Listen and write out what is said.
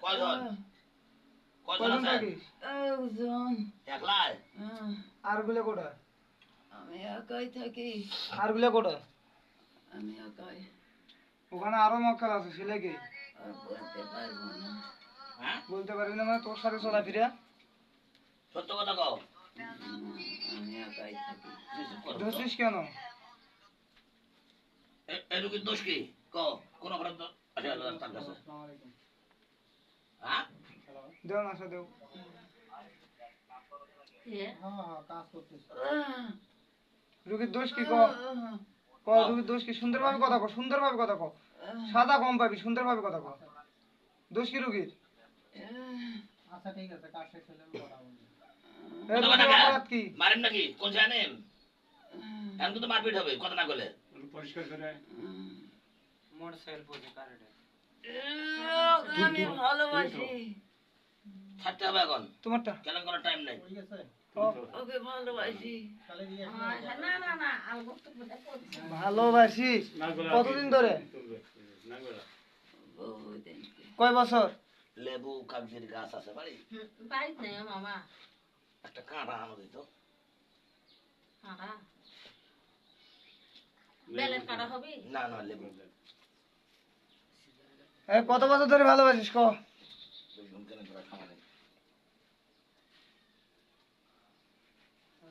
কয়জন কয়জন আছেন? থাকিস? একজন। একলাই? আর গুলো কোটা? আমি একাই থাকি। আর গুলো কোটা? আমি একাই। ওখানে আরো মক্কেল আছে, ছেলে কি? আর বলতে পারবো না। হ্যাঁ? বলতে পারবি না মানে তোর সাথে চলাফেরা? সত্য কথা কও। আমি একাই থাকি। চুপ করো তো। ধরছিস কেন? এই রোগীর দোষ কি? কও, কোন অপরাধ আছে তার কাছে? হ্যাঁ? দেও না, দেও। রুগীর দোষ কি ক? ক রুগীর দোষ কি? সুন্দরভাবে কথা ক, সুন্দরভাবে কথা ক। সাদা কম পাবি, সুন্দরভাবে কথা ক। দোষ কি রুগীর? আচ্ছা ঠিক আছে, কাজ শেষ হলে আমি কথা বলবো। এই কথা রুগীর বলে না। অপরাধ কি? মারেন নাকি? কোন জানেন? এখন কিন্তু মারপিট হবে কথা না বলে। পরিষ্কার করে মোটরসাইকেল পড়ে কারেন্টে। আমি ভালোবাসি। ছাড়তে হবে এখন। তোমারটা কেন কোনো টাইম নাই। ঠিক আছে, ওকে ভালোবাসি। তাহলে দিয়ে ভালোবাসিস? কতদিন ধরে? বহুদিন। কয় বছর? লেবু কাগজির গাছ আছে বাড়ি? বাড়িতে নেই মামা। একটা কাঁটা আনো দিত। কাঁটা বেলের কাঁটা হবে? না না লেবু। কত বছর ধরে ভালোবাসিস ক? কেন তোরা খাওয়া নেই।